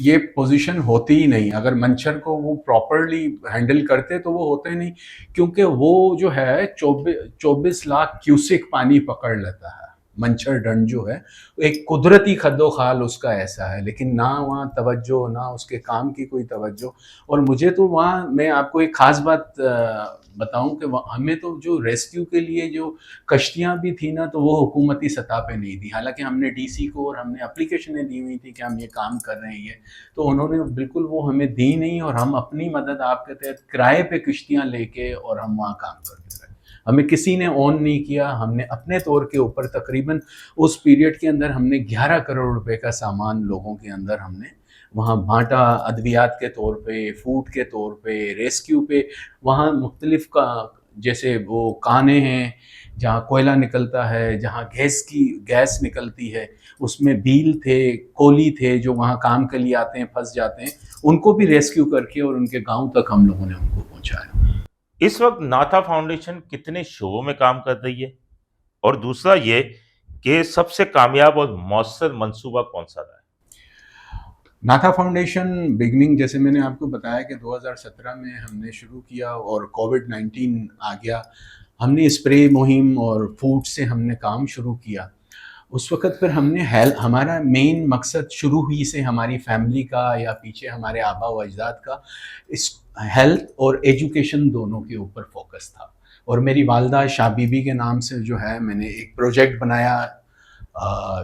یہ پوزیشن ہوتی ہی نہیں. اگر منچر کو وہ پراپرلی ہینڈل کرتے تو وہ ہوتے ہی نہیں, کیونکہ وہ جو ہے 24 لاکھ کیوسک پانی پکڑ لیتا ہے. منچر ڈنڈ جو ہے ایک قدرتی خد و خال اس کا ایسا ہے, لیکن نہ وہاں توجہ, نہ اس کے کام کی کوئی توجہ. اور مجھے تو وہاں, میں آپ کو ایک خاص بات بتاؤں کہ ہمیں تو جو ریسکیو کے لیے جو کشتیاں بھی تھیں نا, تو وہ حکومتی سطح پہ نہیں دی. حالانکہ ہم نے ڈی سی کو اور ہم نے اپلیکیشنیں دی ہوئی تھی کہ ہم یہ کام کر رہے ہیں, تو انہوں نے بالکل وہ ہمیں دی نہیں, اور ہم اپنی مدد آپ کے تحت کرائے پہ کشتیاں لے کے اور ہم وہاں کام کرتے رہے. ہمیں کسی نے اون نہیں کیا. ہم نے اپنے طور کے اوپر تقریباً اس پیریڈ کے اندر ہم نے 11 کروڑ روپے کا سامان لوگوں کے اندر ہم نے وہاں بانٹا, ادویات کے طور پہ, فوڈ کے طور پہ, ریسکیو پہ. وہاں مختلف جیسے وہ کانے ہیں جہاں کوئلہ نکلتا ہے, جہاں گیس نکلتی ہے, اس میں بیل تھے, کولی تھے جو وہاں کام کے لیے آتے ہیں, پھنس جاتے ہیں, ان کو بھی ریسکیو کر کے اور ان کے گاؤں تک ہم لوگوں نے ان کو پہنچایا. اس وقت ناتھا فاؤنڈیشن کتنے شعبوں میں کام کر رہی ہے؟ اور دوسرا یہ کہ سب سے کامیاب اور مؤثر منصوبہ کون سا رہا ہے؟ ناتھا فاؤنڈیشن بگننگ جیسے میں نے آپ کو بتایا کہ 2017 میں ہم نے شروع کیا, اور کووڈ-19 آ گیا. ہم نے اسپرے مہم اور فوڈ سے ہم نے کام شروع کیا. اس وقت پھر ہم نے ہمارا مین مقصد شروع ہی سے ہماری فیملی کا یا پیچھے ہمارے آبا و اجداد کا اس ہیلتھ اور ایجوکیشن دونوں کے اوپر فوکس تھا. اور میری والدہ شاہ بی بی کے نام سے جو ہے میں نے ایک پروجیکٹ بنایا,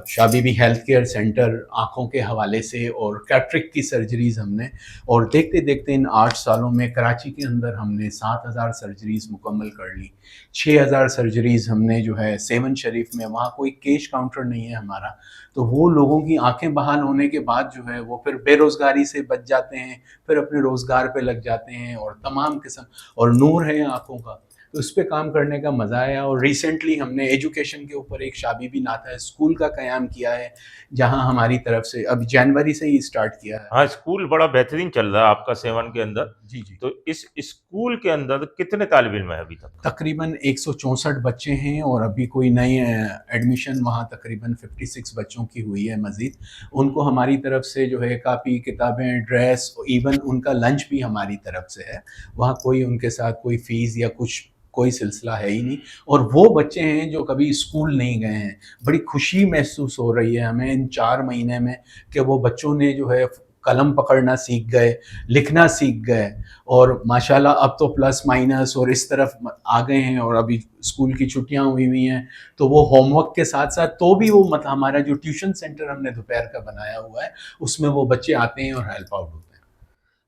Shah Bibi health care centre, آنکھوں کے حوالے سے اور کیٹرک کی سرجریز ہم نے, اور دیکھتے دیکھتے ان 8 سالوں میں کراچی کے اندر ہم نے 7,000 سرجریز مکمل کر لی. 6,000 سرجریز ہم نے جو ہے سیون شریف میں, وہاں کوئی کیش کاؤنٹر نہیں ہے ہمارا, تو وہ لوگوں کی آنکھیں بحال ہونے کے بعد جو ہے وہ پھر بے روزگاری سے بچ جاتے ہیں, پھر اپنے روزگار پہ لگ جاتے ہیں, اور تمام قسم, اور نور ہے آنکھوں کا, تو اس پہ کام کرنے کا مزہ آیا. اور ریسنٹلی ہم نے ایجوکیشن کے اوپر ایک شاہ بی بی ناتھا اسکول کا قیام کیا ہے, جہاں ہماری طرف سے اب جنوری سے ہی اسٹارٹ کیا ہے. ہاں, اسکول بڑا بہترین چل رہا ہے آپ کا سیون کے اندر. جی جی. تو اس اسکول کے اندر کتنے طالب علم ہیں ابھی تک؟ تقریباً 164 بچے ہیں, اور ابھی کوئی نئی ایڈمیشن وہاں تقریباً 56 بچوں کی ہوئی ہے مزید. ان کو ہماری طرف سے جو ہے کاپی, کتابیں, ڈریس, ایون ان کا لنچ بھی ہماری طرف سے ہے. وہاں کوئی ان کے ساتھ کوئی فیس یا کچھ کوئی سلسلہ ہے ہی نہیں. اور وہ بچے ہیں جو کبھی اسکول نہیں گئے ہیں, بڑی خوشی محسوس ہو رہی ہے ہمیں ان 4 مہینے میں کہ وہ بچوں نے جو ہے قلم پکڑنا سیکھ گئے, لکھنا سیکھ گئے, اور ماشاءاللہ اب تو پلس مائنس اور اس طرف آ گئے ہیں. اور ابھی اسکول کی چھٹیاں ہوئی ہیں, تو وہ ہوم ورک کے ساتھ ساتھ تو بھی وہ ہمارا جو ٹیوشن سینٹر ہم نے دوپہر کا بنایا ہوا ہے, اس میں وہ بچے آتے ہیں اور ہیلپ آؤٹ ہوتے ہیں.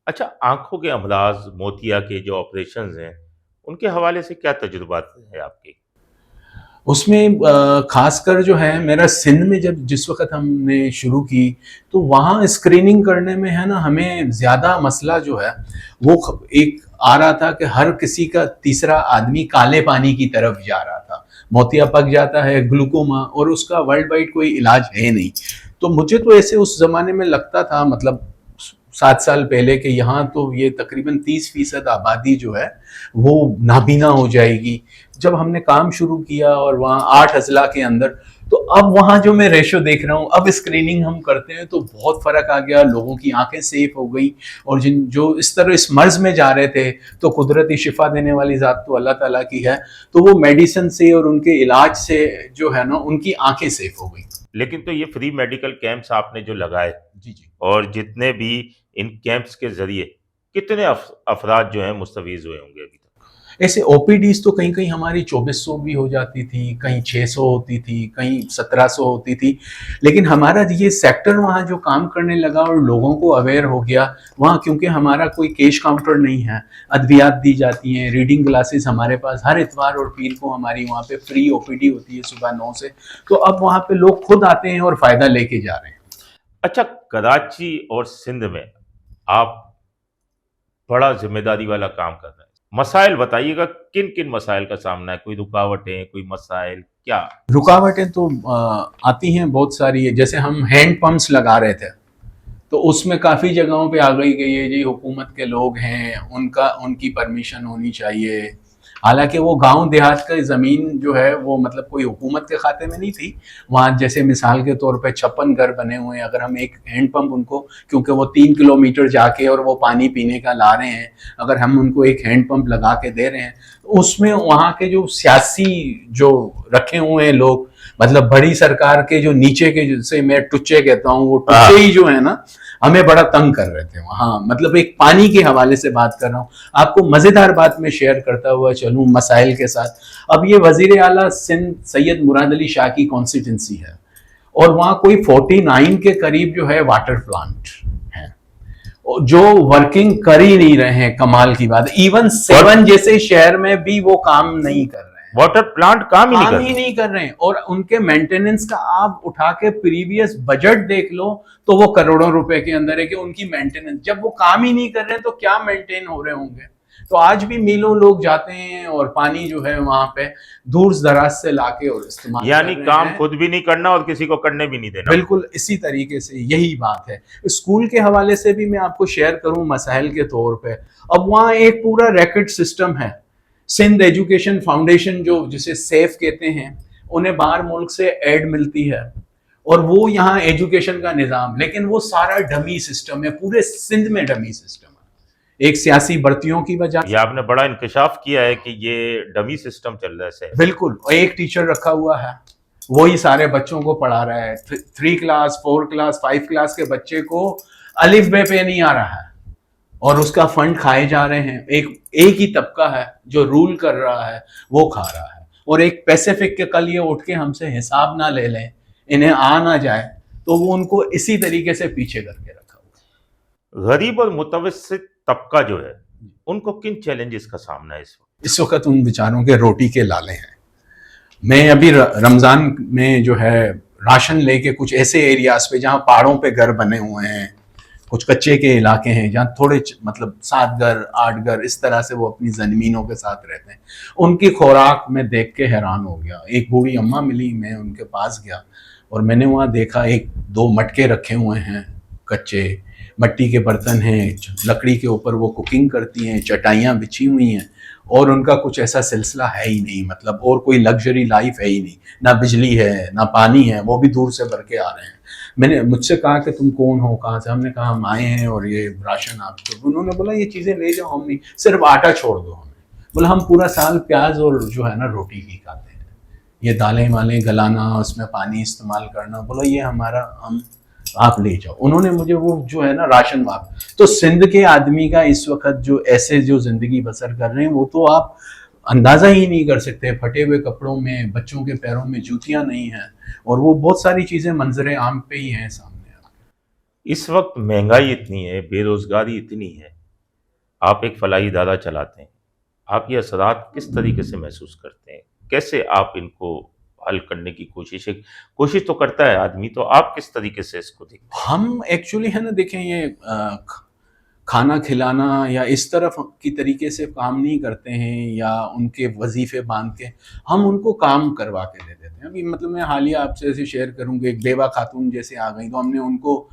اچھا, آنکھوں کے امراض, موتیا کے جو آپریشنز ہیں, ان کے حوالے سے کیا تجربات ہیں آپ کے؟ اس میں خاص کر جو ہے میرا سندھ میں جس وقت ہم نے شروع کی, تو وہاں اسکریننگ کرنے میں ہے نا, ہمیں زیادہ مسئلہ جو ہے وہ ایک آ رہا تھا کہ ہر کسی کا تیسرا آدمی کالے پانی کی طرف جا رہا تھا. موتیا پک جاتا ہے, گلوکوما, اور اس کا ورلڈ وائڈ کوئی علاج ہے نہیں. تو مجھے تو ایسے اس زمانے میں لگتا تھا, مطلب 7 سال پہلے, کہ یہاں تو یہ تقریباً 30% آبادی جو ہے وہ نابینا ہو جائے گی. جب ہم نے کام شروع کیا اور وہاں 8 اضلاع کے اندر, تو اب وہاں جو میں ریشو دیکھ رہا ہوں, اب اسکریننگ ہم کرتے ہیں تو بہت فرق آ گیا. لوگوں کی آنکھیں سیف ہو گئی, اور جو اس طرح اس مرض میں جا رہے تھے, تو قدرتی شفا دینے والی ذات تو اللہ تعالیٰ کی ہے, تو وہ میڈیسن سے اور ان کے علاج سے جو ہے نا ان کی آنکھیں سیف ہو گئی. لیکن تو یہ فری میڈیکل کیمپس آپ نے جو لگائے, جی جی. اور جتنے بھی ان کیمپس کے ذریعے کتنے افراد جو ہیں مستفیض ہوئے ہوں گے ابھی تک؟ ایسے او پی ڈیز تو کہیں کہیں ہماری 2400 بھی ہو جاتی تھی, کہیں 600 ہوتی تھی, کہیں 1700 ہوتی تھی. لیکن ہمارا یہ سیکٹر وہاں جو کام کرنے لگا اور لوگوں کو اویئر ہو گیا وہاں, کیونکہ ہمارا کوئی کیش کاؤنٹر نہیں ہے, ادویات دی جاتی ہیں, ریڈنگ گلاسز ہمارے پاس, ہر اتوار اور پیر کو ہماری وہاں پہ فری او پی ڈی ہوتی ہے صبح 9 سے. تو اب وہاں پہ لوگ خود آتے ہیں اور فائدہ لے کے جا رہے ہیں. اچھا, کراچی اور سندھ میں آپ بڑا ذمہ داری والا کام کر رہے ہیں, مسائل بتائیے گا, کن کن مسائل کا سامنا ہے؟ کوئی رکاوٹیں, کوئی مسائل, کیا رکاوٹیں تو آتی ہیں بہت ساری. جیسے ہم ہینڈ پمپس لگا رہے تھے, تو اس میں کافی جگہوں پہ آ گئی کہ یہ جی حکومت کے لوگ ہیں, ان کی پرمیشن ہونی چاہیے. حالانکہ وہ گاؤں دیہات کا زمین جو ہے وہ مطلب کوئی حکومت کے کھاتے میں نہیں تھی. وہاں جیسے مثال کے طور پہ 56 گھر بنے ہوئے ہیں, اگر ہم ایک ہینڈ پمپ ان کو, کیونکہ وہ 3 کلومیٹر جا کے اور وہ پانی پینے کا لا رہے ہیں, اگر ہم ان کو ایک ہینڈ پمپ لگا کے دے رہے ہیں, اس میں وہاں کے جو سیاسی جو رکھے ہوئے ہیں لوگ, مطلب بڑی سرکار کے جو نیچے کے, جسے میں ٹچے کہتا ہوں, وہ ٹچے ہی جو ہے نا ہمیں بڑا تنگ کر رہے تھے وہاں. مطلب ایک پانی کے حوالے سے بات کر رہا ہوں آپ کو, مزیدار بات میں شیئر کرتا ہوا چلوں مسائل کے ساتھ. اب یہ وزیر اعلیٰ سندھ سید مراد علی شاہ کی کانسٹیٹنسی ہے, اور وہاں کوئی 49 کے قریب جو ہے واٹر پلانٹ ہیں جو ورکنگ کر ہی نہیں رہے ہیں. کمال کی بات, ایون 7 جیسے شہر میں بھی وہ کام نہیں کر رہے ہیں, واٹر پلانٹ کام ہی نہیں کر رہے ہیں. اور ان کے مینٹیننس کا آپ اٹھا کے پریویس بجٹ دیکھ لو تو وہ کروڑوں روپے کے اندر ہے کہ ان کی مینٹیننس, جب وہ کام ہی نہیں کر رہے ہیں تو کیا مینٹین ہو رہے ہوں گے. تو آج بھی میلوں لوگ جاتے ہیں اور پانی جو ہے وہاں پہ دور دراز سے لا کے اور استعمال, یعنی کام خود بھی نہیں کرنا اور کسی کو کرنے بھی نہیں دینا. بالکل اسی طریقے سے یہی بات ہے. اسکول کے حوالے سے بھی میں آپ کو شیئر کروں مسائل کے طور پہ, اب وہاں ایک پورا ریکٹ سسٹم ہے. سندھ ایجوکیشن فاؤنڈیشن جو جسے سیف کہتے ہیں, انہیں باہر ملک سے ایڈ ملتی ہے اور وہ یہاں ایجوکیشن کا نظام, لیکن وہ سارا ڈمی سسٹم ہے, پورے سندھ میں ڈمی سسٹم ہے. ایک سیاسی بھرتیوں کی وجہ سے یہ آپ نے بڑا انکشاف کیا ہے کہ یہ ڈمی سسٹم چل رہا ہے. بالکل, ایک ٹیچر رکھا ہوا ہے, وہی سارے بچوں کو پڑھا رہا ہے. 3 کلاس 4 کلاس 5 کلاس کے بچے کو الف بے پہ نہیں آ رہا ہے اور اس کا فنڈ کھائے جا رہے ہیں. ایک ہی طبقہ ہے جو رول کر رہا ہے, وہ کھا رہا ہے. اور ایک پیسیفک کے کل یہ اٹھ کے ہم سے حساب نہ لے لیں, انہیں آ نہ جائے, تو وہ ان کو اسی طریقے سے پیچھے کر کے رکھا ہوا. غریب اور متوسط طبقہ جو ہے ان کو کن چیلنجز کا سامنا ہے اس وقت ان بیچاروں کے روٹی کے لالے ہیں. میں ابھی رمضان میں جو ہے راشن لے کے کچھ ایسے ایریاز پہ جہاں پہاڑوں پہ گھر بنے ہوئے ہیں, کچھ کچے کے علاقے ہیں جہاں تھوڑے مطلب 7 گھر 8 گھر اس طرح سے وہ اپنی زمینوں کے ساتھ رہتے ہیں, ان کی خوراک میں دیکھ کے حیران ہو گیا. ایک بوڑھی اماں ملی, میں ان کے پاس گیا اور میں نے وہاں دیکھا 1-2 مٹکے رکھے ہوئے ہیں, کچے مٹی کے برتن ہیں, لکڑی کے اوپر وہ کوکنگ کرتی ہیں, چٹائیاں بچھی ہوئی ہیں, اور ان کا کچھ ایسا سلسلہ ہے ہی نہیں, مطلب اور کوئی لگژری لائف ہے ہی نہیں, نہ بجلی ہے نہ پانی ہے, وہ بھی دور سے بھر کے آ رہے ہیں. میں نے مجھ سے کہا کہ تم کون ہو, کہاں سے؟ ہم نے کہا ہم آئے ہیں اور یہ راشن آپ کو. انہوں نے بولا یہ چیزیں لے جاؤ, ہم نہیں, صرف آٹا چھوڑ دو ہمیں. بولا ہم پورا سال پیاز اور جو ہے نا روٹی ہی کھاتے ہیں, یہ دالیں والیں گلانا, اس میں پانی استعمال کرنا, بولا یہ ہمارا, ہم آپ لے جاؤ. انہوں نے مجھے وہ جو ہے نا راشن واپس. تو سندھ کے آدمی کا اس وقت جو ایسے جو زندگی بسر کر رہے ہیں وہ تو آپ اندازہ ہی نہیں کر سکتے. پھٹے ہوئے کپڑوں میں, بچوں کے پیروں میں جوتیاں نہیں ہیں, اور وہ بہت ساری چیزیں منظر عام پہ ہی ہیں سامنے. اس وقت مہنگائی اتنی ہے, بے روزگاری اتنی ہے, آپ ایک فلاحی ادارہ چلاتے ہیں, آپ یہ اثرات کس طریقے سے محسوس کرتے ہیں؟ کیسے آپ ان کو حل کرنے کی کوشش تو کرتا ہے آدمی, تو آپ کس طریقے سے اس کو دیکھتے ہیں؟ ہم ایکچولی ہے نا دیکھیں, یہ کھانا کھلانا یا اس طرف کی طریقے سے کام نہیں کرتے ہیں یا ان کے وظیفے باندھ کے, ہم ان کو کام کروا کے دے دیتے ہیں. ابھی مطلب میں حالیہ آپ سے شیئر کروں گا, ایک بیوہ خاتون جیسے آ گئی تو ہم نے ان کو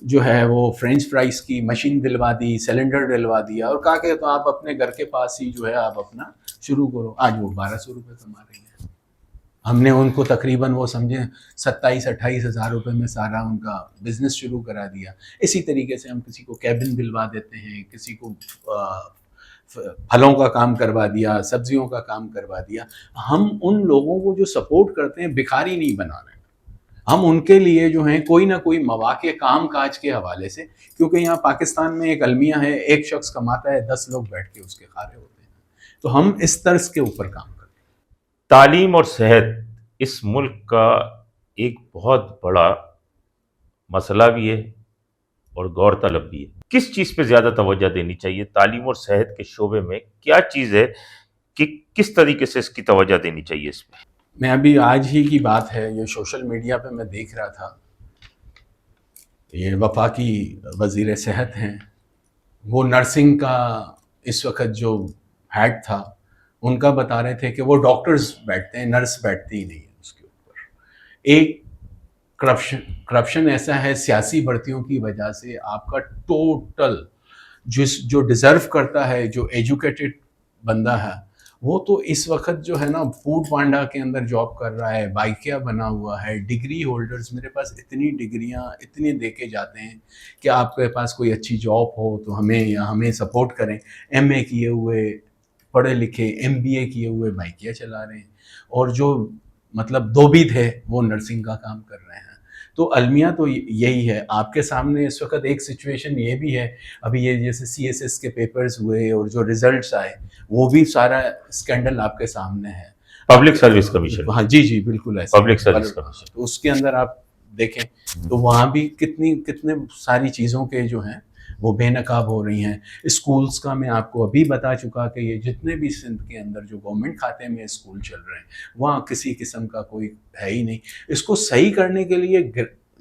جو ہے وہ فرینچ فرائز کی مشین دلوا دی, سلنڈر دلوا دیا, اور کہا کہ تو آپ اپنے گھر کے پاس ہی جو ہے آپ اپنا شروع کرو. آج وہ 1200 روپے کما رہی ہیں. ہم نے ان کو تقریباً وہ سمجھیں 27-28 ہزار روپے میں سارا ان کا بزنس شروع کرا دیا. اسی طریقے سے ہم کسی کو کیبن دلوا دیتے ہیں, کسی کو پھلوں کا کام کروا دیا, سبزیوں کا کام کروا دیا. ہم ان لوگوں کو جو سپورٹ کرتے ہیں بھکاری نہیں بنا رہے, ہم ان کے لیے جو ہیں کوئی نہ کوئی مواقع کام کاج کے حوالے سے, کیونکہ یہاں پاکستان میں ایک المیہ ہے, ایک شخص کماتا ہے 10 لوگ بیٹھ کے اس کے کھا رہے ہوتے ہیں. تو ہم اس طرز کے اوپر کام کرتے ہیں. تعلیم اور صحت اس ملک کا ایک بہت بڑا مسئلہ بھی ہے اور غور طلب بھی ہے. کس چیز پہ زیادہ توجہ دینی چاہیے؟ تعلیم اور صحت کے شعبے میں کیا چیز ہے کہ کس طریقے سے اس کی توجہ دینی چاہیے اس پہ؟ میں ابھی آج ہی کی بات ہے, یہ سوشل میڈیا پہ میں دیکھ رہا تھا, یہ وفاقی وزیر صحت ہیں, وہ نرسنگ کا اس وقت جو ہیڈ تھا ان کا بتا رہے تھے کہ وہ ڈاکٹرز بیٹھتے ہیں, نرس بیٹھتی ہی نہیں ہے اس کے اوپر. ایک کرپشن ایسا ہے سیاسی بھرتیوں کی وجہ سے, آپ کا ٹوٹل جو ڈیزرو کرتا ہے, جو ایجوکیٹڈ بندہ ہے, وہ تو اس وقت جو ہے نا فوڈ پانڈا کے اندر جاب کر رہا ہے, بائکیا بنا ہوا ہے, ڈگری ہولڈرز, میرے پاس اتنی ڈگریاں اتنے دے کے جاتے ہیں کہ آپ کے پاس کوئی اچھی جاب ہو تو ہمیں سپورٹ کریں. ایم اے کیے ہوئے, پڑھے لکھے, ایم بی اے کیے ہوئے بائکیا چلا رہے ہیں, اور جو مطلب دو بھی تھے وہ نرسنگ کا کام کر رہے ہیں. تو المیہ تو یہی ہے. آپ کے سامنے اس وقت ایک سچویشن یہ بھی ہے, ابھی یہ جیسے سی ایس ایس کے پیپرز ہوئے اور جو ریزلٹس آئے وہ بھی سارا اسکینڈل آپ کے سامنے ہے. Public service commission. ہاں جی بالکل ایسا. پبلک سروس کمیشن, تو اس کے اندر آپ دیکھیں تو وہاں بھی کتنے ساری چیزوں کے جو ہیں وہ بے نقاب ہو رہی ہیں. اسکولز کا میں آپ کو ابھی بتا چکا کہ یہ جتنے بھی سندھ کے اندر جو گورنمنٹ کھاتے میں اسکول چل رہے ہیں وہاں کسی قسم کا کوئی ہے ہی نہیں. اس کو صحیح کرنے کے لیے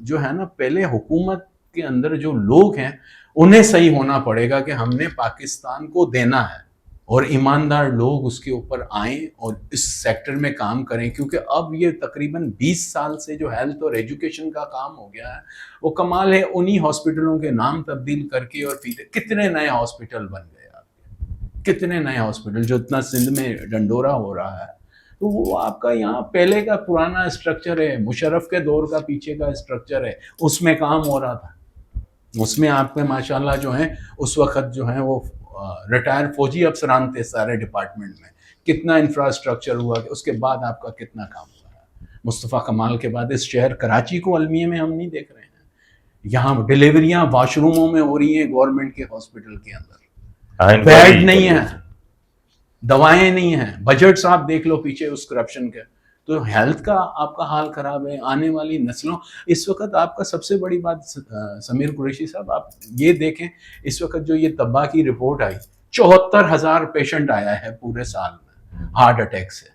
جو ہے نا پہلے حکومت کے اندر جو لوگ ہیں انہیں صحیح ہونا پڑے گا کہ ہم نے پاکستان کو دینا ہے, اور ایماندار لوگ اس کے اوپر آئیں اور اس سیکٹر میں کام کریں. کیونکہ اب یہ تقریباً 20 سال سے جو ہیلتھ اور ایجوکیشن کا کام ہو گیا ہے وہ کمال ہے. انہی ہاسپٹلوں کے نام تبدیل کر کے اور کتنے نئے ہاسپٹل بن گئے آپ کے, کتنے نئے ہاسپٹل جو اتنا سندھ میں ڈنڈورا ہو رہا ہے. تو وہ آپ کا یہاں پہلے کا پرانا اسٹرکچر ہے, مشرف کے دور کا پیچھے کا اسٹرکچر ہے, اس میں کام ہو رہا تھا. اس میں آپ کے ماشاءاللہ جو ہیں اس وقت جو ہیں وہ ریٹائر فوجی افسران تھے سارے ڈپارٹمنٹ میں. کتنا انفراسٹرکچر ہوا کہ اس کے بعد آپ کا کتنا کام ہوا ہے. مصطفیٰ کمال کے بعد اس شہر کراچی کو المیہ میں ہم نہیں دیکھ رہے ہیں. یہاں ڈیلیوریاں واش روموں میں ہو رہی ہیں گورنمنٹ کے ہاسپٹل کے اندر, بیڈ نہیں ہے, دوائیں نہیں ہیں, بجٹس آپ دیکھ لو پیچھے اس کرپشن کے. تو ہیلتھ کا آپ کا حال خراب ہے. آنے والی نسلوں, اس وقت آپ کا سب سے بڑی بات سمیر قریشی صاحب آپ یہ دیکھیں اس وقت جو یہ طبا کی رپورٹ آئی 74,000 پیشنٹ آیا ہے پورے سال میں ہارٹ اٹیک سے,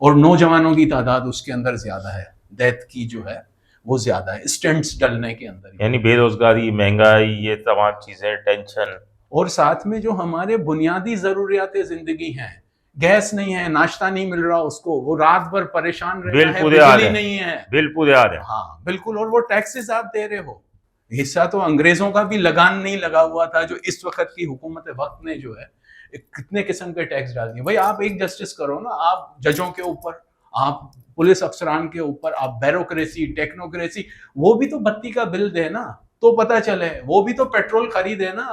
اور نوجوانوں کی تعداد اس کے اندر زیادہ ہے, ڈیتھ کی جو ہے وہ زیادہ ہے اسٹنٹس ڈلنے کے اندر. یعنی بے روزگاری, مہنگائی, یہ تمام چیزیں, ٹینشن, اور ساتھ میں جو ہمارے بنیادی ضروریات زندگی ہیں, گیس نہیں ہے, ناشتہ نہیں مل رہا اس کو, وہ رات بھر پریشان رہتا ہے, بجلی نہیں ہے, بل پورے آ رہے ہیں. ہاں بالکل. اور وہ ٹیکسز آپ دے رہے ہو, حصہ تو انگریزوں کا بھی لگان نہیں لگا ہوا تھا جو اس وقت کی حکومت وقت نے جو ہے کتنے قسم کے ٹیکس ڈال دیے. بھائی آپ ایک جسٹس کرو نا, آپ ججوں کے اوپر, آپ پولیس افسران کے اوپر, آپ بیوروکریسی, ٹیکنوکریسی, وہ بھی تو بتی کا بل دے نا تو پتا چلے, وہ بھی تو پیٹرول خریدے نا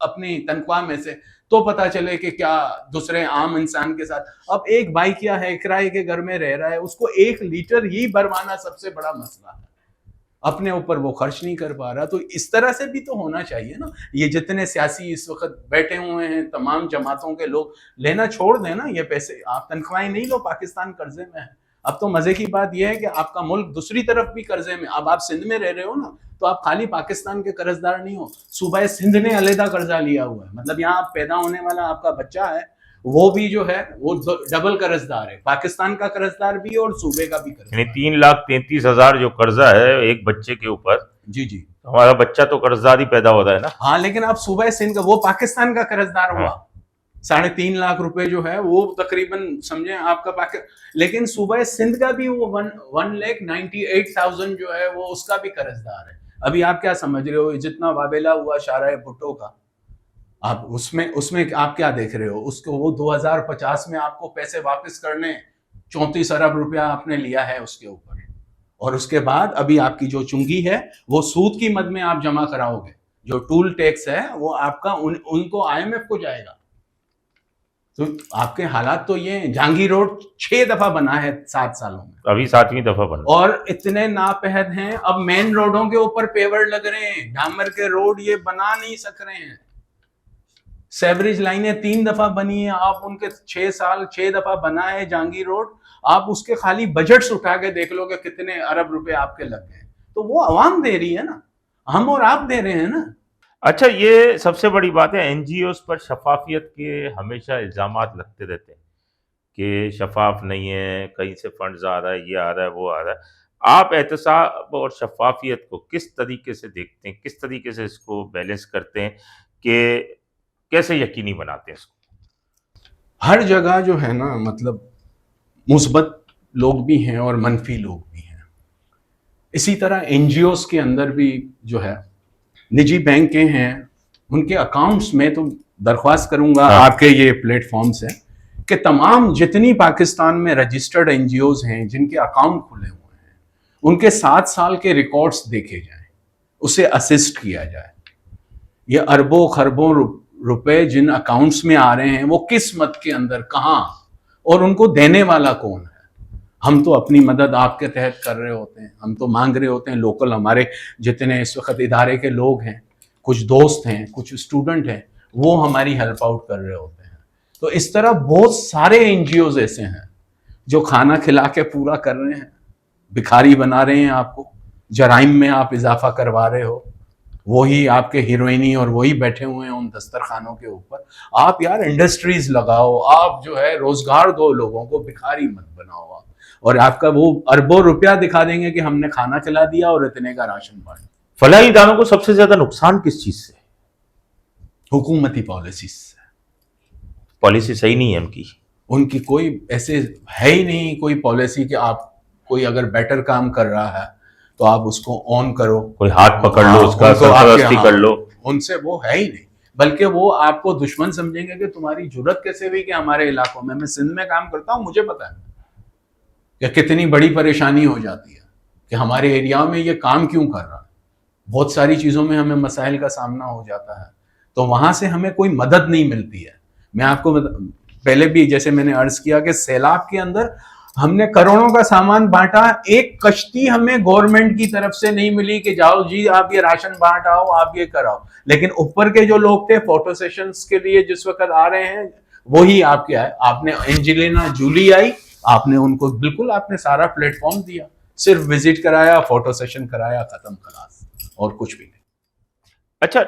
اپنی تنخواہ میں سے تو پتا چلے کہ کیا دوسرے عام انسان کے ساتھ. اب ایک بھائی کیا ہے کرائے کے گھر میں رہ رہا ہے, اس کو 1 لیٹر ہی بھروانا سب سے بڑا مسئلہ ہے, اپنے اوپر وہ خرچ نہیں کر پا رہا. تو اس طرح سے بھی تو ہونا چاہیے نا. یہ جتنے سیاسی اس وقت بیٹھے ہوئے ہیں تمام جماعتوں کے لوگ لینا چھوڑ دیں نا یہ پیسے, آپ تنخواہیں نہیں لو, پاکستان قرضے میں ہے. اب تو مزے کی بات یہ ہے کہ آپ کا ملک دوسری طرف بھی قرضے میں. اب آپ سندھ میں رہ رہے ہو نا تو آپ خالی پاکستان کے قرض دار نہیں ہو, صوبہ سندھ نے علیحدہ قرضہ لیا ہوا ہے. مطلب یہاں پیدا ہونے والا آپ کا بچہ ہے وہ بھی جو ہے وہ ڈبل قرض دار ہے, پاکستان کا قرض دار بھی اور صوبے کا بھی قرض. یعنی 3,33,000 جو قرضہ ہے ایک بچے کے اوپر, جی ہمارا بچہ تو قرض دار ہی پیدا ہوتا ہے نا. ہاں لیکن اب صوبہ سندھ کا وہ پاکستان کا قرض دار ہوا, 3.5 لاکھ روپے جو ہے وہ تقریباً سمجھیں آپ کا لیکن صوبہ سندھ کا بھی وہ 1,98,000 جو ہے وہ اس کا بھی قرض دار ہے. ابھی آپ کیا سمجھ رہے ہو جتنا وابلہ ہوا شارع بھٹو کا, آپ اس میں آپ کیا دیکھ رہے ہو, اس کو وہ 2050 میں آپ کو پیسے واپس کرنے 34 ارب روپیہ آپ نے لیا ہے اس کے اوپر, اور اس کے بعد ابھی آپ کی جو چنگی ہے وہ سود کی مد میں آپ جمع کراؤ گے. جو ٹول ٹیکس ہے وہ آپ کا ان کو IMF کو جائے گا. تو آپ کے حالات تو یہ ہیں. جہانگیر روڈ 6 دفعہ بنا ہے 7 سالوں میں, ابھی 7ویں دفعہ بنا, اور اتنے ناپہد ہیں. اب مین روڈوں کے اوپر پیور لگ رہے ہیں, ڈامر کے روڈ یہ بنا نہیں سک رہے ہیں. سیوریج لائنیں 3 دفعہ بنی ہیں, آپ ان کے 6 دفعہ بنا ہے جہانگیر روڈ, آپ اس کے خالی بجٹس اٹھا کے دیکھ لو کہ کتنے ارب روپے آپ کے لگ گئے. تو وہ عوام دے رہی ہے نا, ہم اور آپ دے رہے ہیں نا. اچھا یہ سب سے بڑی بات ہے, NGOs پر شفافیت کے ہمیشہ الزامات لگتے رہتے ہیں کہ شفاف نہیں ہے, کہیں سے فنڈز آ رہا ہے, یہ آ رہا ہے, وہ آ رہا ہے. آپ احتساب اور شفافیت کو کس طریقے سے دیکھتے ہیں, کس طریقے سے اس کو بیلنس کرتے ہیں, کہ کیسے یقینی بناتے ہیں اس کو؟ ہر جگہ جو ہے نا مطلب مثبت لوگ بھی ہیں اور منفی لوگ بھی ہیں. اسی طرح NGOs کے اندر بھی جو ہے نجی بینکیں ہیں, ان کے اکاؤنٹس میں تو درخواست کروں گا آپ کے یہ پلیٹ فارم سے کہ تمام جتنی پاکستان میں رجسٹرڈ این جی اوز ہیں جن کے اکاؤنٹ کھلے ہوئے ہیں ان کے 7 سال کے ریکارڈز دیکھے جائیں, اسے اسسٹ کیا جائے. یہ اربوں خربوں روپے جن اکاؤنٹس میں آ رہے ہیں وہ کس مد کے اندر کہاں, اور ان کو دینے والا کون ہے. ہم تو اپنی مدد آپ کے تحت کر رہے ہوتے ہیں, ہم تو مانگ رہے ہوتے ہیں. لوکل ہمارے جتنے اس وقت ادارے کے لوگ ہیں, کچھ دوست ہیں, کچھ اسٹوڈنٹ ہیں, وہ ہماری ہیلپ آؤٹ کر رہے ہوتے ہیں. تو اس طرح بہت سارے این جی اوز ایسے ہیں جو کھانا کھلا کے پورا کر رہے ہیں, بھکاری بنا رہے ہیں آپ کو, جرائم میں آپ اضافہ کروا رہے ہو. وہی آپ کے ہیروئنی اور وہی بیٹھے ہوئے ہیں ان دسترخوانوں کے اوپر. آپ یار انڈسٹریز لگاؤ, آپ جو ہے روزگار دو لوگوں کو, بھکاری مت بناؤ آپ. اور آپ کا وہ اربوں روپیہ دکھا دیں گے کہ ہم نے کھانا کھلا دیا اور اتنے کا راشن بانٹا. فلاحی اداروں کو سب سے زیادہ نقصان کس چیز سے؟ حکومتی پالیسیز سے. پالیسی صحیح نہیں ہے ان کی. ان کی کوئی ایسے ہے ہی نہیں کوئی پالیسی کہ آپ کوئی اگر بیٹر کام کر رہا ہے تو آپ اس کو آن کرو, کوئی ہاتھ پکڑ لو, اس کا ان کو آپ کے سرپرستی کر لو. ان سے وہ ہے ہی نہیں, بلکہ وہ آپ کو دشمن سمجھیں گے کہ تمہاری جرت کیسے ہوئی کہ ہمارے علاقوں میں سندھ میں کام کرتا ہوں, مجھے پتا ہے کہ کتنی بڑی پریشانی ہو جاتی ہے کہ ہمارے ایریا میں یہ کام کیوں کر رہا ہے. بہت ساری چیزوں میں ہمیں مسائل کا سامنا ہو جاتا ہے, تو وہاں سے ہمیں کوئی مدد نہیں ملتی ہے. میں آپ کو پہلے بھی جیسے میں نے عرض کیا کہ سیلاب کے اندر ہم نے کروڑوں کا سامان بانٹا, ایک کشتی ہمیں گورنمنٹ کی طرف سے نہیں ملی کہ جاؤ جی آپ یہ راشن بانٹ آؤ, آپ یہ کراؤ. لیکن اوپر کے جو لوگ تھے فوٹو سیشنز کے لیے جس وقت آ رہے ہیں, وہی آپ کے آئے. آپ نے اینجلینا جولی آئی, آپ نے ان کو بالکل آپ نے سارا پلیٹ فارم دیا, صرف وزٹ کرایا, فوٹو سیشن کرایا, ختم, خلاص, اور کچھ بھی نہیں. اچھا,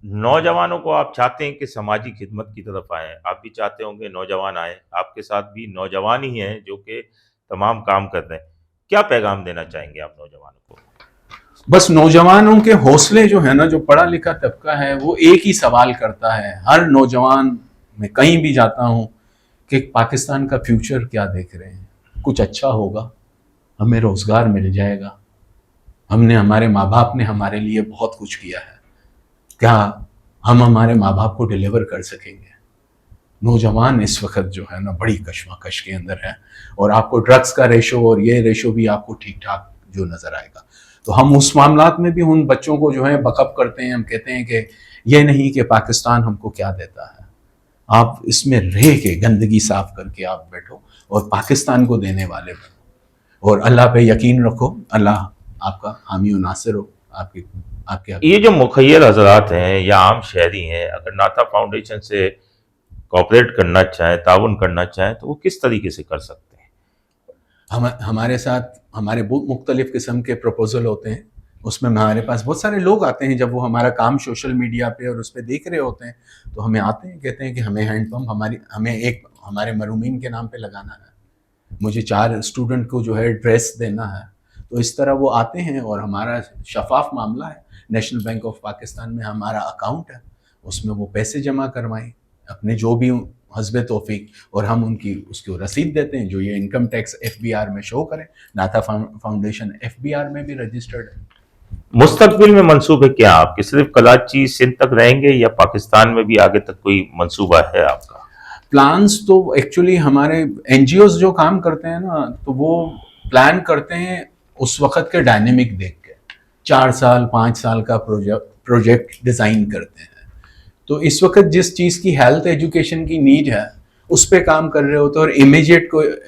نوجوانوں کو آپ چاہتے ہیں کہ سماجی خدمت کی طرف آئیں, آپ بھی چاہتے ہوں گے نوجوان آئیں, آپ کے ساتھ بھی نوجوان ہی ہیں جو کہ تمام کام کر رہے ہیں. کیا پیغام دینا چاہیں گے آپ نوجوانوں کو؟ بس نوجوانوں کے حوصلے جو ہے نا, جو پڑھا لکھا طبقہ ہے وہ ایک ہی سوال کرتا ہے, ہر نوجوان, میں کہیں بھی جاتا ہوں, کہ پاکستان کا فیوچر کیا دیکھ رہے ہیں. کچھ اچھا ہوگا, ہمیں روزگار مل جائے گا, ہمارے ماں باپ نے ہمارے لیے بہت کچھ کیا ہے, کیا ہم ہمارے ماں باپ کو ڈیلیور کر سکیں گے. نوجوان اس وقت جو ہے نا بڑی کشمکش کے اندر ہے, اور آپ کو ڈرگس کا ریشو اور یہ ریشو بھی آپ کو ٹھیک ٹھاک جو نظر آئے گا. تو ہم اس معاملات میں بھی ان بچوں کو جو ہے بکپ کرتے ہیں, ہم کہتے ہیں کہ یہ نہیں کہ پاکستان ہم کو کیا دیتا ہے, آپ اس میں رہ کے گندگی صاف کر کے آپ بیٹھو اور پاکستان کو دینے والے بنو, اور اللہ پہ یقین رکھو, اللہ آپ کا حامی و ناصر ہو. آپ کے یہ جو مخیر حضرات ہیں یا عام شہری ہیں, اگر ناتا فاؤنڈیشن سے کوآپریٹ کرنا چاہیں, تعاون کرنا چاہیں, تو وہ کس طریقے سے کر سکتے ہیں؟ ہمارے ساتھ ہمارے بہت مختلف قسم کے پروپوزل ہوتے ہیں. اس میں ہمارے پاس بہت سارے لوگ آتے ہیں, جب وہ ہمارا کام سوشل میڈیا پہ اور اس پہ دیکھ رہے ہوتے ہیں تو ہمیں آتے ہیں, کہتے ہیں کہ ہمیں ہینڈ پمپ ہمیں ایک ہمارے مرحومین کے نام پہ لگانا ہے, مجھے 4 اسٹوڈنٹ کو جو ہے ڈریس دینا ہے. تو اس طرح وہ آتے ہیں, اور ہمارا شفاف معاملہ ہے. نیشنل بینک آف پاکستان میں ہمارا اکاؤنٹ ہے, اس میں وہ پیسے جمع کروائیں اپنے جو بھی حسب توفیق, اور ہم اس کو رسید دیتے ہیں جو یہ income tax F B R میں شو کریں. ناتا فاؤنڈیشن ایف بی آر میں بھی رجسٹرڈ ہے. مستقبل میں منصوبے کیا آپ کے؟ صرف کراچی سندھ تک رہیں گے یا پاکستان میں بھی آگے تک کوئی منصوبہ ہے آپ کا؟ پلانس تو ایکچولی ہمارے این جی اوز جو کام کرتے ہیں نا, تو وہ پلان کرتے ہیں اس وقت کے ڈائنامک دیکھ کے, 4 سال 5 سال کا پروجیکٹ ڈیزائن کرتے ہیں. تو اس وقت جس چیز کی ہیلتھ ایجوکیشن کی نیڈ ہے اس پہ کام کر رہے ہوتے ہیں, اور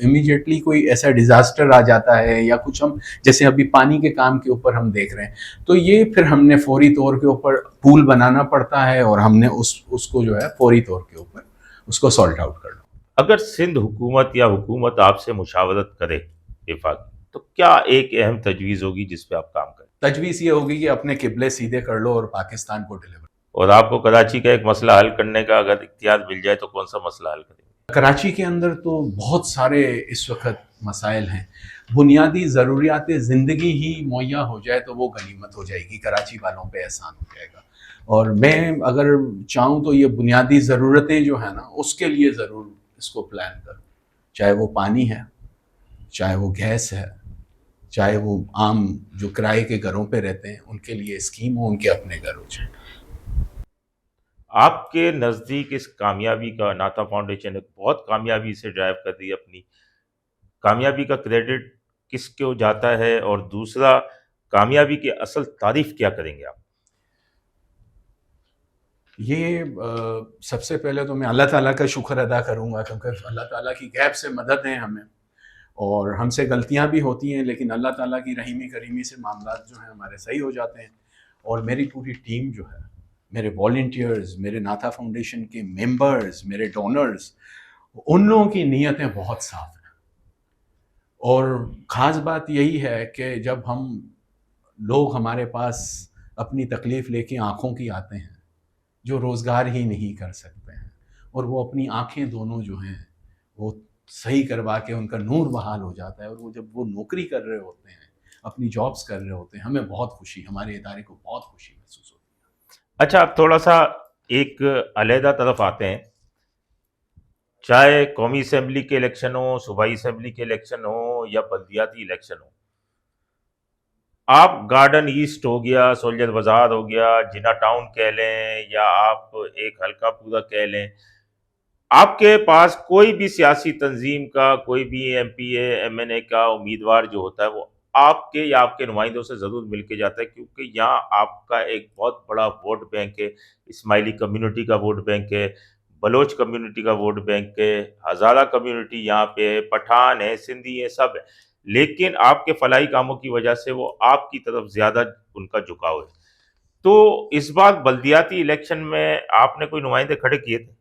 امیجیٹلی کوئی ایسا ڈیزاسٹر آ جاتا ہے یا کچھ, ہم جیسے ابھی پانی کے کام کے اوپر ہم دیکھ رہے ہیں, تو یہ پھر ہم نے فوری طور کے اوپر پول بنانا پڑتا ہے, اور ہم نے اس کو جو ہے فوری طور کے اوپر اس کو سالٹ آؤٹ کرنا. اگر سندھ حکومت یا حکومت آپ سے مشاورت کرے وفاقی, تو کیا ایک اہم تجویز ہوگی جس پہ آپ کام کریں؟ تجویز یہ ہوگی کہ اپنے قبلے سیدھے کر لو اور پاکستان کو ڈیلیور. اور آپ کو کراچی کا ایک مسئلہ حل کرنے کا اگر اختیار مل جائے تو کون سا مسئلہ حل کریں گے؟ کراچی کے اندر تو بہت سارے اس وقت مسائل ہیں. بنیادی ضروریات زندگی ہی مہیا ہو جائے تو وہ غنیمت ہو جائے گی, کراچی والوں پہ احسان ہو جائے گا. اور میں اگر چاہوں تو یہ بنیادی ضرورتیں جو ہیں نا, اس کے لیے ضرور اس کو پلان کروں, چاہے وہ پانی ہے, چاہے وہ گیس ہے, چاہے وہ عام جو کرائے کے گھروں پہ رہتے ہیں ان کے لیے اسکیم ہو, ان کے اپنے گھر ہو جائیں. آپ کے نزدیک اس کامیابی کا ناتھا فاؤنڈیشن ایک بہت کامیابی سے ڈرائیو کر رہی ہے، اپنی کامیابی کا کریڈٹ کس کو جاتا ہے، اور دوسرا کامیابی کی اصل تعریف کیا کریں گے آپ؟ یہ سب سے پہلے تو میں اللہ تعالیٰ کا شکر ادا کروں گا، کیونکہ اللہ تعالیٰ کی غیب سے مدد ہے ہمیں، اور ہم سے غلطیاں بھی ہوتی ہیں، لیکن اللہ تعالیٰ کی رحیمی کریمی سے معاملات جو ہیں ہمارے صحیح ہو جاتے ہیں۔ اور میری پوری ٹیم جو ہے، میرے والنٹیئرز، میرے ناتھا فاؤنڈیشن کے ممبرز، میرے ڈونرز، ان لوگوں کی نیتیں بہت صاف ہیں۔ اور خاص بات یہی ہے کہ جب ہم لوگ ہمارے پاس اپنی تکلیف لے کے آنکھوں کی آتے ہیں، جو روزگار ہی نہیں کر سکتے ہیں، اور وہ اپنی آنکھیں دونوں جو ہیں وہ صحیح کروا کے ان کا نور بحال ہو جاتا ہے، اور وہ جب وہ نوکری کر رہے ہوتے ہیں، اپنی جابز کر رہے ہوتے ہیں، ہمیں بہت خوشی، ہمارے ادارے کو بہت خوشی محسوس ہوتی ہے۔ اچھا، آپ تھوڑا سا ایک علیحدہ طرف آتے ہیں، چاہے قومی اسمبلی کے الیکشن ہو، صوبائی اسمبلی کے الیکشن ہو، یا بلدیاتی الیکشن ہو، آپ گارڈن ایسٹ ہو گیا، سولجر بازار ہو گیا، جنا ٹاؤن کہہ لیں، یا آپ ایک حلقہ پورا کہہ لیں، آپ کے پاس کوئی بھی سیاسی تنظیم کا کوئی بھی M P A M N A کا امیدوار جو ہوتا ہے وہ آپ کے یا آپ کے نمائندوں سے ضرور مل کے جاتا ہے، کیونکہ یہاں آپ کا ایک بہت بڑا ووٹ بینک ہے، اسماعیلی کمیونٹی کا ووٹ بینک ہے، بلوچ کمیونٹی کا ووٹ بینک ہے، ہزارہ کمیونٹی یہاں پہ ہے، پٹھان ہے، سندھی ہے، سب ہے، لیکن آپ کے فلاحی کاموں کی وجہ سے وہ آپ کی طرف زیادہ ان کا جھکاؤ ہے۔ تو اس بار بلدیاتی الیکشن میں آپ نے کوئی نمائندے کھڑے کیے تھے؟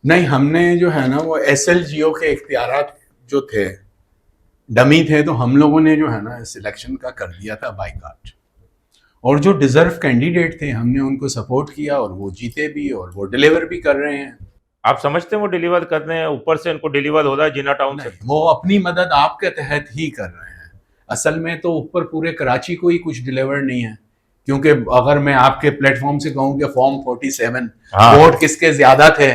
نہیں، ہم نے جو ہے نا وہ ایس ایل جی او کے اختیارات جو تھے ڈمی تھے، تو ہم لوگوں نے جو ہے نا اس الیکشن کا کر دیا تھا بائیکاٹ، اور جو ڈیزرو کینڈیڈیٹ تھے ہم نے ان کو سپورٹ کیا، اور وہ جیتے بھی اور وہ ڈیلیور بھی کر رہے ہیں۔ آپ سمجھتے ہیں وہ ڈیلیور کر رہے ہیں؟ اوپر سے ان کو ڈیلیور ہو رہا ہے جنا ٹاؤن سے؟ نہیں، وہ اپنی مدد آپ کے تحت ہی کر رہے ہیں، اصل میں تو اوپر پورے کراچی کو ہی کچھ ڈیلیور نہیں ہے، کیونکہ اگر میں آپ کے پلیٹ فارم سے کہوں کہ فارم 47 ہاں، ووٹ کس کے زیادہ تھے،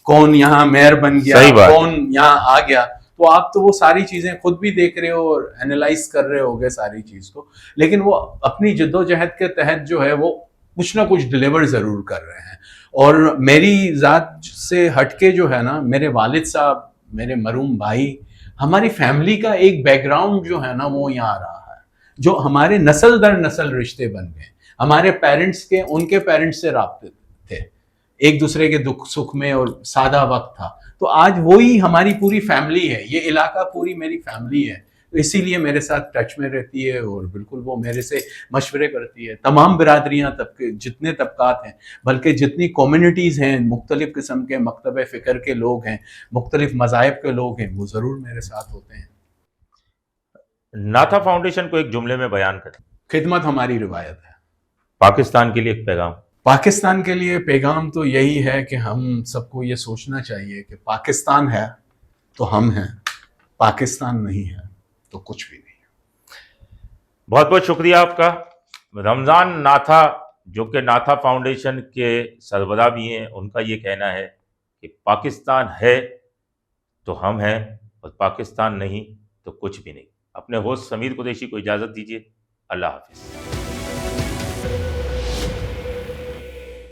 کون یہاں میئر بن گیا، صحیح بات ہے۔ کون یہاں آ گیا، تو آپ تو وہ ساری چیزیں خود بھی دیکھ رہے ہو اور اینالائز کر رہے ہوگے ساری چیز کو، لیکن وہ اپنی جدوجہد کے تحت جو ہے وہ کچھ نہ کچھ ڈیلیور ضرور کر رہے ہیں۔ اور میری ذات سے ہٹ کے جو ہے نا، میرے والد صاحب، میرے مرحوم بھائی، ہماری فیملی کا ایک بیک گراؤنڈ جو ہے نا وہ یہاں رہا ہے، جو ہمارے نسل در نسل رشتے بن گئے، ہمارے پیرنٹس کے ان کے پیرنٹس سے رابطے تھے، ایک دوسرے کے دکھ سکھ میں، اور سادہ وقت تھا، تو آج وہی ہماری پوری فیملی ہے، یہ علاقہ پوری میری فیملی ہے، تو اسی لیے میرے ساتھ ٹچ میں رہتی ہے، اور بالکل وہ میرے سے مشورے کرتی ہے۔ تمام برادریاں، طبقے، جتنے طبقات ہیں، بلکہ جتنی کمیونٹیز ہیں، مختلف قسم کے مکتب فکر کے لوگ ہیں، مختلف مذاہب کے لوگ ہیں، وہ ضرور میرے ساتھ ہوتے ہیں۔ ناتھا فاؤنڈیشن کو ایک جملے میں بیان کریں۔ خدمت ہماری روایت ہے۔ پاکستان کے لیے ایک پیغام۔ پاکستان کے لیے پیغام تو یہی ہے کہ ہم سب کو یہ سوچنا چاہیے کہ پاکستان ہے تو ہم ہیں، پاکستان نہیں ہے تو کچھ بھی نہیں۔ بہت بہت شکریہ آپ کا۔ رمضان ناتھا، جو کہ ناتھا فاؤنڈیشن کے سربراہ بھی ہیں، ان کا یہ کہنا ہے کہ پاکستان ہے تو ہم ہیں، اور پاکستان نہیں تو کچھ بھی نہیں۔ اپنے ہوسٹ سمیر قریشی کو اجازت دیجیے۔ اللہ حافظ۔